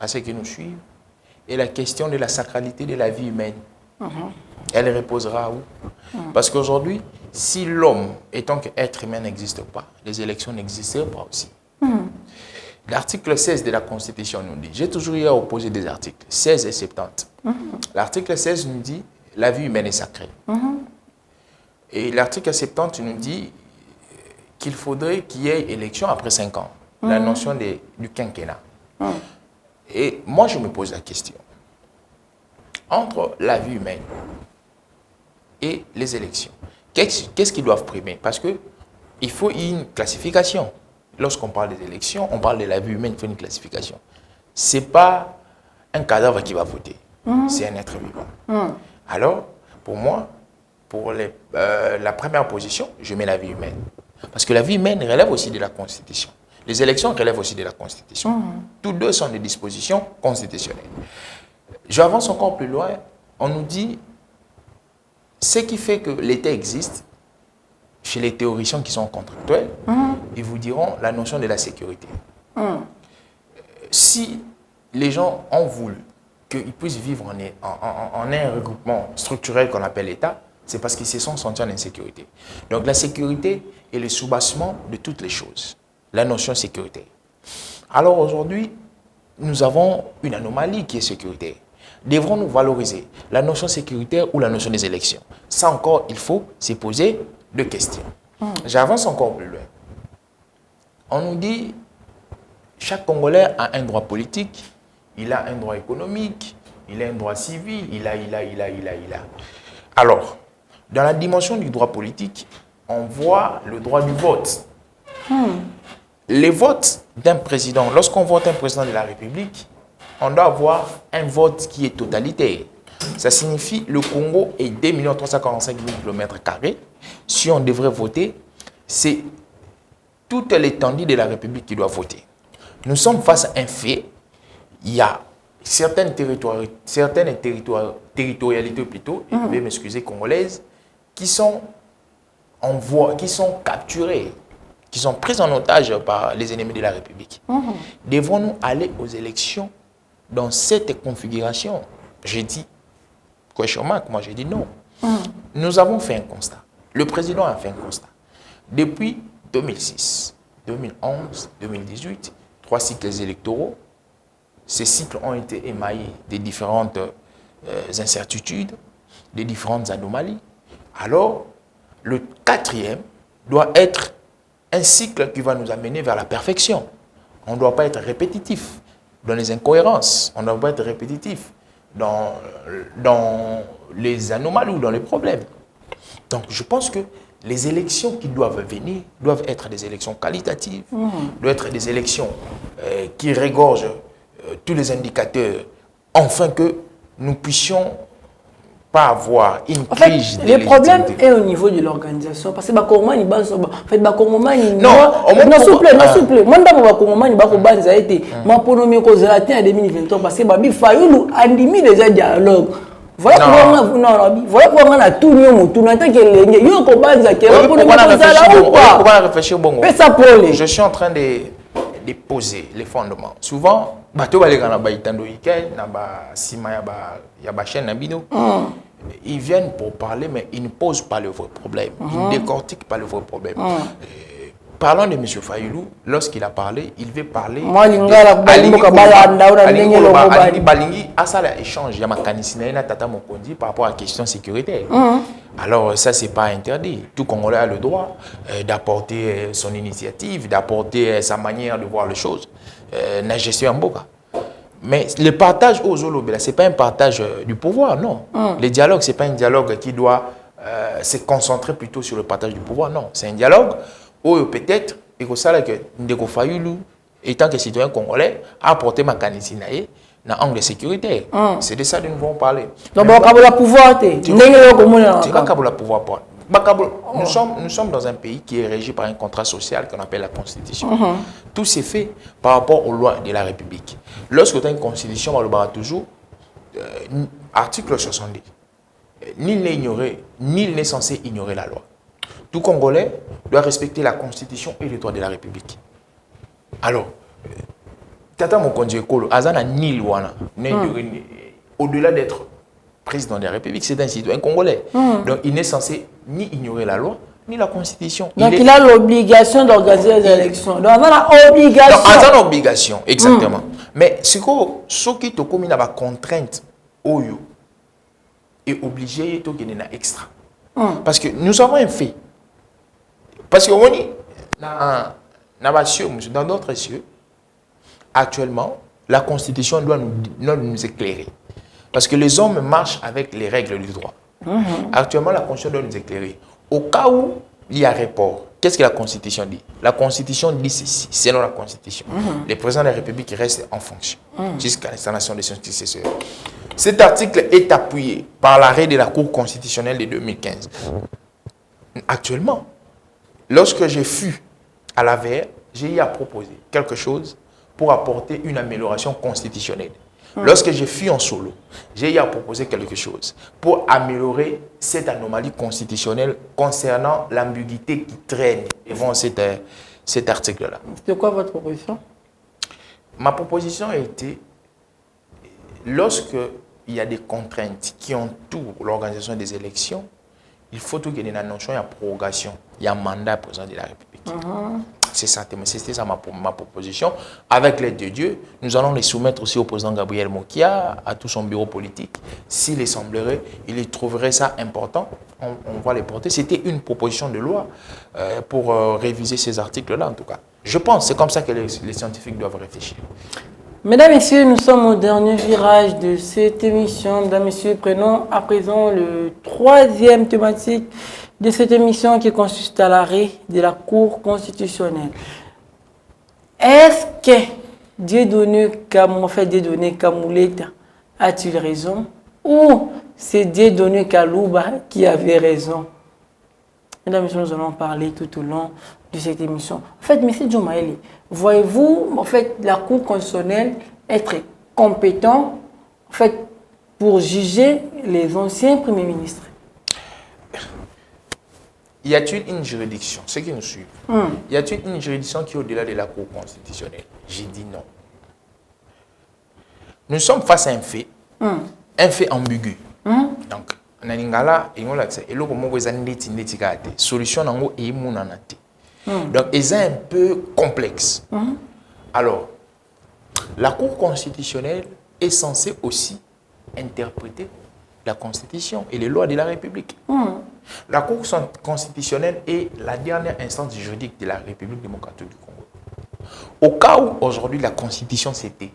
à ceux qui nous suivent. Et la question de la sacralité de la vie humaine. Elle reposera où? Parce qu'aujourd'hui, si l'homme, étant qu'être humain, n'existe pas, les élections n'existeraient pas aussi. L'article 16 de la Constitution nous dit, j'ai toujours eu à opposer des articles, 16 et 70. L'article 16 nous dit, la vie humaine est sacrée. Et l'article 70 nous dit qu'il faudrait qu'il y ait élection après 5 ans. La notion du quinquennat. Et moi, je me pose la question. Entre la vie humaine et les élections, qu'est-ce qu'ils doivent primer? Parce qu'il faut une classification. Lorsqu'on parle des élections, on parle de la vie humaine, il faut une classification. Ce n'est pas un cadavre qui va voter, c'est un être vivant. Alors, pour moi, pour la première position, je mets la vie humaine. Parce que la vie humaine relève aussi de la Constitution. Les élections relèvent aussi de la Constitution. Tous deux sont des dispositions constitutionnelles. J'avance encore plus loin. On nous dit ce qui fait que l'État existe, chez les théoriciens qui sont contractuels, ils vous diront la notion de la sécurité. Si les gens ont voulu qu'ils puissent vivre en un regroupement structurel qu'on appelle l'État, c'est parce qu'ils se sont sentis en insécurité. Donc la sécurité est le soubassement de toutes les choses. La notion de sécurité. Alors aujourd'hui, nous avons une anomalie qui est sécurité. devrons-nous valoriser la notion sécuritaire ou la notion des élections? Ça encore, il faut se poser deux questions. J'avance encore plus loin. On nous dit, chaque Congolais a un droit politique, il a un droit économique, il a un droit civil, il a. Alors, dans la dimension du droit politique, on voit le droit du vote. Les votes d'un président, lorsqu'on vote un président de la République, on doit avoir un vote qui est totalitaire. Ça signifie que le Congo est 2 345 000 km². Si on devrait voter, c'est toute l'étendue de la République qui doit voter. Nous sommes face à un fait. Il y a certaines territorialités plutôt, je vais m'excuser, congolaises, qui sont capturées, qui sont prises en otage par les ennemis de la République. Devons-nous aller aux élections dans cette configuration? J'ai dit, question mark, moi j'ai dit non. Nous avons fait un constat. Le président a fait un constat. Depuis 2006, 2011, 2018, 3 cycles électoraux, ces cycles ont été émaillés de différentes incertitudes, de différentes anomalies. Alors, le 4e doit être un cycle qui va nous amener vers la perfection. On ne doit pas être répétitif dans les incohérences. On ne doit pas être répétitif dans les anomalies ou dans les problèmes. Donc, je pense que les élections qui doivent venir doivent être des élections qualitatives, doivent être des élections qui regorgent tous les indicateurs, afin que nous puissions pas avoir une crise. Le problème est au niveau de l'organisation. Parce que les Congolais, en fait, les Congolais, non, souple. Moi, les Congolais, ma ponomie cause la en 2023 parce que Babi Fayoulou a mis déjà dialogue. Voilà pourquoi on a tout le monde, tout le temps je suis en train de poser les fondements. Souvent, ils viennent pour parler, mais ils ne posent pas le vrai problème. Ils ne décortiquent pas le vrai problème. Parlons de M. Fayoulou, lorsqu'il a parlé, il veut parler. Balingi a ça l'échange, il y a ma tata Mokondi par rapport à la question sécuritaire. Alors ça, c'est pas interdit. Tout Congolais a le droit d'apporter son initiative, d'apporter sa manière de voir les choses. La gestion en boca. Mais le partage aux Zolobela, ce n'est pas un partage du pouvoir, non. Le dialogue, ce n'est pas un dialogue qui doit se concentrer plutôt sur le partage du pouvoir, non. C'est un dialogue où peut-être, il faut savoir que Ndeko Fayoulou, étant que citoyen congolais, a apporté ma canisinaïe dans l'angle de sécurité. C'est de ça que nous allons parler. Donc, on a pouvoir. Nous sommes dans un pays qui est régi par un contrat social qu'on appelle la Constitution. Tout s'est fait par rapport aux lois de la République. Lorsque tu as une Constitution, on le barre toujours, article 70, nul n'est censé ignorer la loi. Tout Congolais doit respecter la Constitution et les droits de la République. Alors, Tata Mokonzi Ekolo, Azana ni loi, au-delà d'être président de la République, c'est un citoyen congolais. Donc, il n'est censé ni ignorer la loi, ni la Constitution. Donc, il a l'obligation d'organiser les élections. Donc, il a l'obligation. Donc, il a l'obligation, exactement. Mais ce qui est comme une contrainte, Oyo, est obligé de gagner un extra. Parce que nous avons un fait. Parce que on est dans d'autres cieux, actuellement, la Constitution doit nous éclairer. Parce que les hommes marchent avec les règles du droit. Actuellement, la Constitution doit nous éclairer. Au cas où il y a report, qu'est-ce que la Constitution dit? La Constitution dit ceci, selon la Constitution. Le président de la République reste en fonction jusqu'à l'installation de son successeur. Cet article est appuyé par l'arrêt de la Cour constitutionnelle de 2015. Actuellement, lorsque je fus à la VR, j'ai eu à proposer quelque chose pour apporter une amélioration constitutionnelle. Lorsque je fus en solo, j'ai eu à proposer quelque chose pour améliorer cette anomalie constitutionnelle concernant l'ambiguïté qui traîne devant cet article-là. C'était quoi votre proposition? Ma proposition a été, lorsque il y a des contraintes qui entourent l'organisation des élections, il faut qu'il y ait une notion de prorogation, il y a un mandat président de la République. C'est ça, c'était ça ma proposition. Avec l'aide de Dieu, nous allons les soumettre aussi au président Gabriel Mokia, à tout son bureau politique. S'il les semblerait, il trouverait ça important, on va les porter. C'était une proposition de loi pour réviser ces articles-là, en tout cas. Je pense, c'est comme ça que les scientifiques doivent réfléchir. Mesdames, Messieurs, nous sommes au dernier virage de cette émission. Mesdames, Messieurs, prenons à présent le troisième thématique de cette émission qui consiste à l'arrêt de la Cour constitutionnelle. Est-ce que Dieudonné Kamouleta a-t-il raison ou c'est Dieudonné Kalouba qui avait raison? Mesdames et messieurs, nous allons parler tout au long de cette émission. En fait, M. Djomaïli, voyez-vous en fait, la Cour constitutionnelle être compétent en fait, pour juger les anciens premiers ministres? Y a-t-il une juridiction, ceux qui nous suivent, y a-t-il une juridiction qui est au-delà de la Cour constitutionnelle? J'ai dit non. Nous sommes face à un fait ambigu. Donc, Naningala, et le solution nango et munanate. Donc, c'est un peu complexe. Alors, la Cour constitutionnelle est censée aussi interpréter la Constitution et les lois de la République. La Cour constitutionnelle est la dernière instance juridique de la République démocratique du Congo. Au cas où aujourd'hui la Constitution c'était,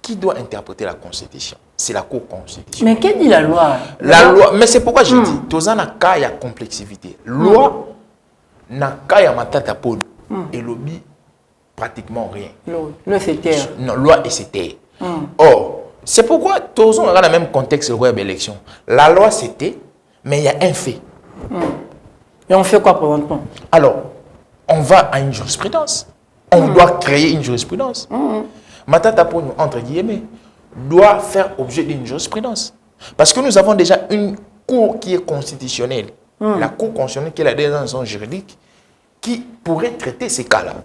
qui doit interpréter la Constitution? C'est la Cour constitutionnelle. Mais qu'est-ce que dit la loi? La loi, mais c'est pourquoi je dis, tous en a cas, il y a complexité. Loi, n'a cas, il y a matata pole. Et lobby, pratiquement rien. Loi, c'est terre. Non, loi et c'est terre. Or, c'est pourquoi tous on a le même contexte de l'élection. La loi c'était, mais il y a un fait. Et on fait quoi présentement? Alors, on va à une jurisprudence. On doit créer une jurisprudence. Matata pour nous, entre guillemets, doit faire objet d'une jurisprudence. Parce que nous avons déjà une cour qui est constitutionnelle. La cour constitutionnelle qui est la dernière instance juridique qui pourrait traiter ces cas-là.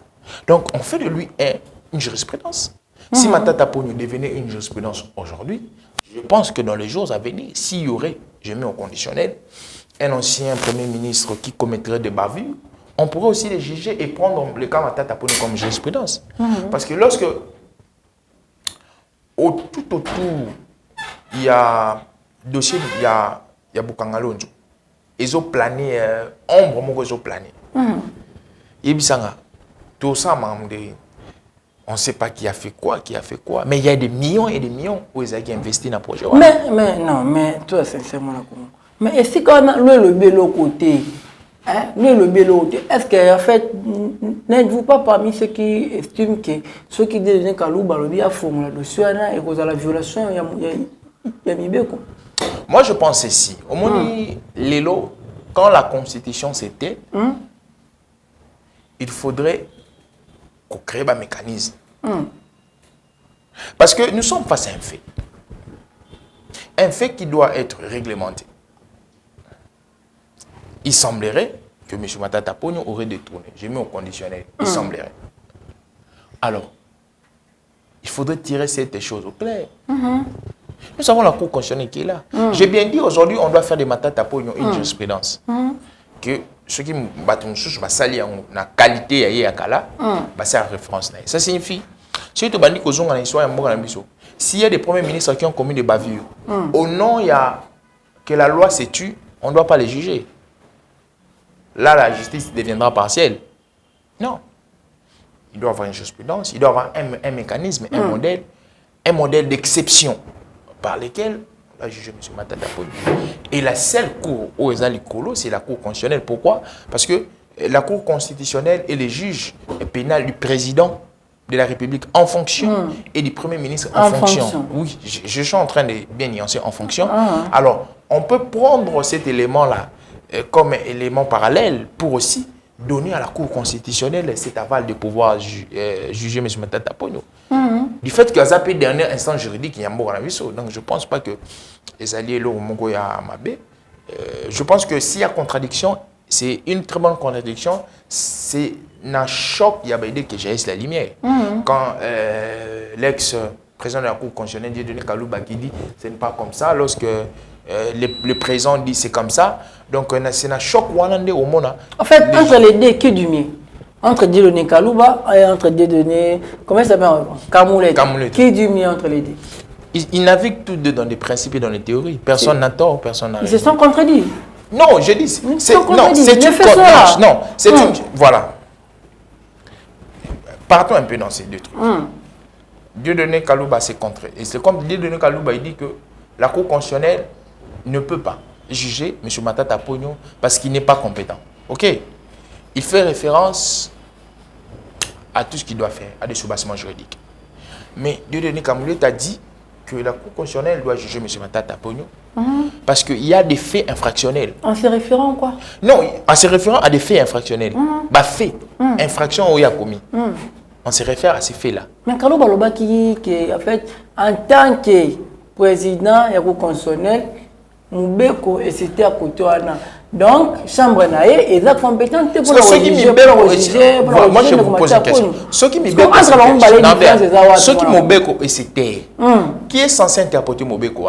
Donc, on fait de lui une jurisprudence. Si Matata pour nous devenait une jurisprudence aujourd'hui, je pense que dans les jours à venir, s'il y aurait, je mets au conditionnel, un ancien premier ministre qui commettrait des bavures, on pourrait aussi les juger et prendre le cas Matata pour nous comme jurisprudence. Parce que lorsque tout autour, il y a dossier, il y a Bukangalonjo. Ils ont plané, ombre, ils ont plané. Et puis ça, tout ça, on ne sait pas qui a fait quoi, mais il y a des millions et des millions où ils ont investi dans le projet. Mais toi, sincèrement, mais est-ce qu'on a le bélo côté? Est-ce qu'en fait, n'êtes-vous pas parmi ceux qui estiment que ceux qui disent que Kalouba a formé la dossier et que la violation, il y a mis quoi? Moi, je pense ici. Au moins, Lélo, quand la Constitution c'était, il faudrait qu'on crée un mécanisme. Parce que nous sommes face à un fait. Un fait qui doit être réglementé. Il semblerait que M. Matata Pogno aurait détourné. J'ai mis au conditionnel. Il semblerait. Alors, il faudrait tirer cette chose au clair. Nous avons la Cour constitutionnelle qui est là. J'ai bien dit aujourd'hui, on doit faire de Matata Pogno une jurisprudence. Que ceux qui battent une chose, salir la qualité à Kala, c'est la référence. Ça signifie, si tu as dit s'il y a des premiers ministres qui ont commis des bavures, au nom, il y a que la loi se tue, on ne doit pas les juger. Là, la justice deviendra partielle. Non. Il doit y avoir une jurisprudence, il doit y avoir un mécanisme, un modèle d'exception par lequel on va juger M. Matata Pogno. Et la seule cour où ils ont l'écolo, c'est la Cour constitutionnelle. Pourquoi? Parce que la Cour constitutionnelle est le juge pénal du président de la République en fonction et du Premier ministre en fonction. Oui, je suis en train de bien nuancer en fonction. Alors, on peut prendre cet élément-là comme élément parallèle pour aussi donner à la Cour constitutionnelle cet aval de pouvoir juger M. Matata Pogno. Du fait qu'il y a une dernière instance juridique, il y a un mot. Donc je ne pense pas que les alliés là au Mongo à Mabé. Je pense que s'il y a contradiction, c'est une très bonne contradiction. C'est un choc, il y a des que j'ai la lumière. Quand l'ex-président de la Cour constitutionnelle, Dieudonné Kalouba, qui dit ce n'est pas comme ça, lorsque le président dit c'est comme ça, donc c'est un choc au monde. En fait, entre les deux, que du mieux. Entre Dieudonné Kalouba et entre Dieudonné, comment ça s'appelle? Kamoulet. Qui dit mieux entre les deux? Ils naviguent tous deux dans des principes et dans les théories. Personne n'a tort, personne n'a raison. Ils se sont contredits. Non, je dis, c'est une voilà. Partons un peu dans ces deux trucs. Dieudonné Kalouba s'est contré. Et c'est comme Dieudonné Kalouba, il dit que la Cour constitutionnelle ne peut pas juger M. Matata Ponyo parce qu'il n'est pas compétent. OK? Il fait référence à tout ce qu'il doit faire, à des soubassements juridiques. Mais Dieudonné Kalouba a dit que la Cour constitutionnelle doit juger M. Matata Ponyo parce qu'il y a des faits infractionnels. En se référant quoi? Non, en se référant à des faits infractionnels. Bah, faits, infractions où il y a commis. On se réfère à ces faits-là. Mais Kalouba Loba qui en fait, en tant que président de la Cour constitutionnelle, Moubeko et c'était à côté. Donc, chambre naïe est compétente pour le juger. Moi, je vous pose une question. Ceux qui Moubeko et c'était, qui est censé interpréter Moubeko?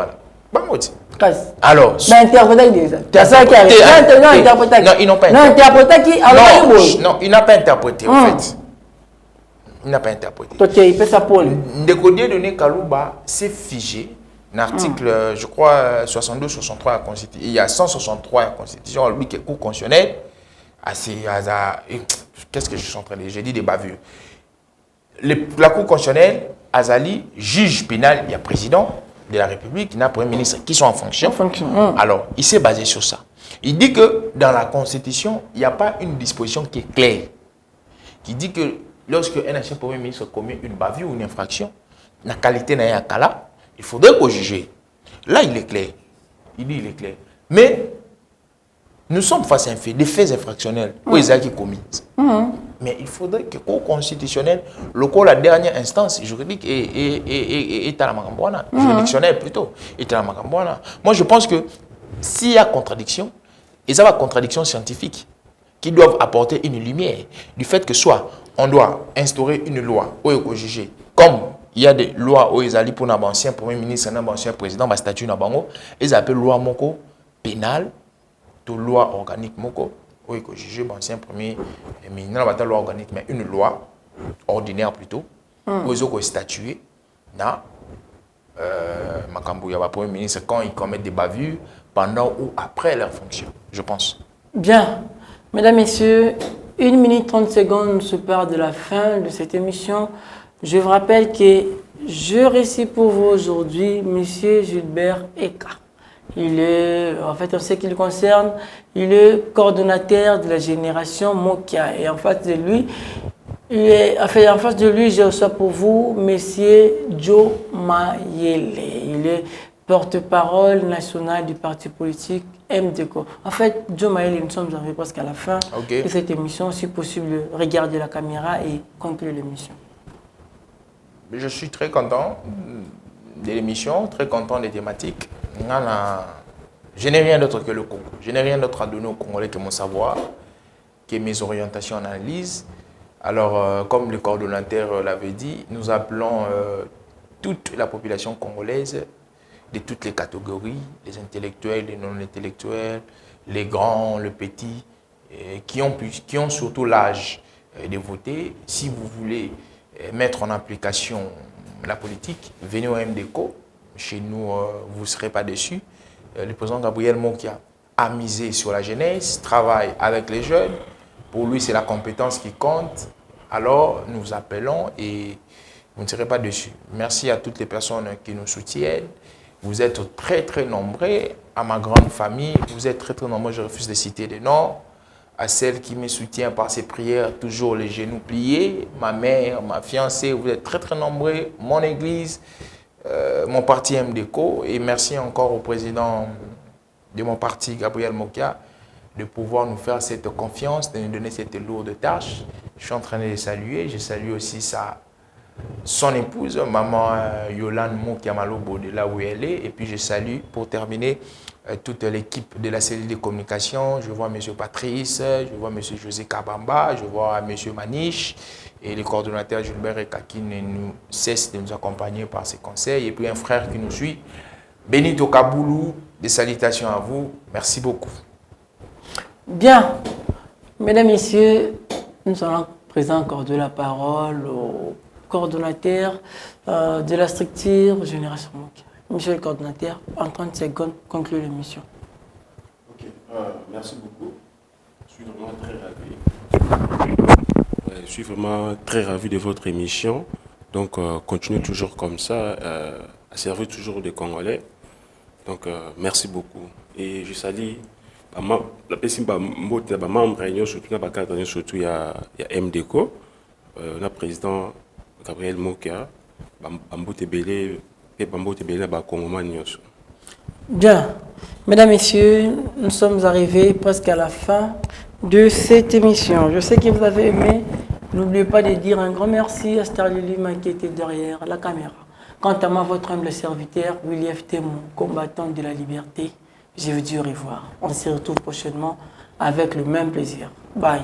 Alors, non, ils n'ont pas interprété. Non, il n'a pas interprété en fait. Il n'a pas interprété. Dieudonné Kalouba s'est figé. L'article, je crois, 62, 63 à la Constitution. Il y a 163 à la Constitution, lui qui est Cour constitutionnelle. Qu'est-ce que je suis en train de dire? J'ai dit des bavures. La Cour constitutionnelle, Azali, juge pénal, il y a président de la République, il y a premier ministre qui sont en fonction. Alors, il s'est basé sur ça. Il dit que dans la Constitution, il n'y a pas une disposition qui est claire, qui dit que lorsque un ancien premier ministre commet une bavure ou une infraction, la qualité n'a pas là, il faudrait qu'on juge. Là, il est clair. Il dit il est clair. Mais nous sommes face à un fait, des faits infractionnels où ils ont été commis. Mais il faudrait que le Cour constitutionnelle, la dernière instance juridique est à la Magambouana, juridictionnelle plutôt, est à la Magambouana. Moi, je pense que s'il y a contradiction, il y a une contradiction scientifique qui doivent apporter une lumière du fait que soit on doit instaurer une loi où il faut juger, comme il y a des lois où ils allaient pour un ancien premier ministre, un ancien président, un statut nabango, ils appellent loi moko pénale, ou loi organique moko, où il faut juger l'ancien premier ministre, non pas loi organique, mais une loi ordinaire plutôt, où ils faut statuer na Makambu, il y a premier ministre quand ils commettent des bavures pendant ou après leur fonction, je pense. Bien. Mesdames, Messieurs, 1 minute 30 secondes nous séparent de la fin de cette émission. Je vous rappelle que je récite pour vous aujourd'hui M. Gilbert Eka. Il est, en fait, en ce qui le concerne, il est coordonnateur de la génération Mokia. Et en face de lui, j'ai aussi pour vous M. Joe Mayele. Il est porte-parole national du parti politique MDCO. En fait, Joe Mayele, nous sommes arrivés presque à la fin de cette émission. Si possible, regardez la caméra et concluez l'émission. Je suis très content de l'émission, très content des thématiques. Je n'ai rien d'autre que le Congo. Je n'ai rien d'autre à donner aux Congolais que mon savoir, que mes orientations en analyse. Alors, comme le coordonnateur l'avait dit, nous appelons toute la population congolaise de toutes les catégories, les intellectuels, les non-intellectuels, les grands, les petits, qui ont surtout l'âge de voter. Si vous voulez mettre en application la politique, venez au MDCO. Chez nous, vous ne serez pas déçus. Le président Gabriel Mokia a misé sur la jeunesse, travaille avec les jeunes. Pour lui, c'est la compétence qui compte. Alors, nous appelons et vous ne serez pas déçus. Merci à toutes les personnes qui nous soutiennent. Vous êtes très, très nombreux. À ma grande famille, vous êtes très, très nombreux. Je refuse de citer des noms. À celle qui me soutient par ses prières, toujours les genoux pliés. Ma mère, ma fiancée, vous êtes très, très nombreux. Mon église, mon parti MDCO. Et merci encore au président de mon parti, Gabriel Mokia, de pouvoir nous faire cette confiance, de nous donner cette lourde tâche. Je suis en train de les saluer. Je salue aussi son épouse, maman Yolande Mokia Malobo, de là où elle est. Et puis je salue, pour terminer, toute l'équipe de la cellule de communication. Je vois M. Patrice, je vois M. José Kabamba, je vois M. Maniche et le coordonnateur Gilbert Eka qui ne nous cesse de nous accompagner par ses conseils. Et puis un frère qui nous suit, Benito Kaboulou. Des salutations à vous. Merci beaucoup. Bien. Mesdames, Messieurs, nous allons présent accorde la parole au coordonnateur de la structure Génération Mokia. Monsieur le coordonnateur, en 30 secondes, conclue l'émission. Ok, merci beaucoup. Je suis vraiment très ravi. Je suis vraiment très ravi de votre émission. Donc, continuez toujours comme ça, à servir toujours des Congolais. Donc, merci beaucoup. Et je salue la personne qui est membre, surtout il y a MDECO, le président Gabriel Mokia, Bien, mesdames, messieurs, nous sommes arrivés presque à la fin de cette émission. Je sais que vous avez aimé. N'oubliez pas de dire un grand merci à Starly Lima qui était derrière la caméra. Quant à moi, votre humble serviteur, William Témon, combattant de la liberté, je vous dis au revoir. On se retrouve prochainement avec le même plaisir. Bye.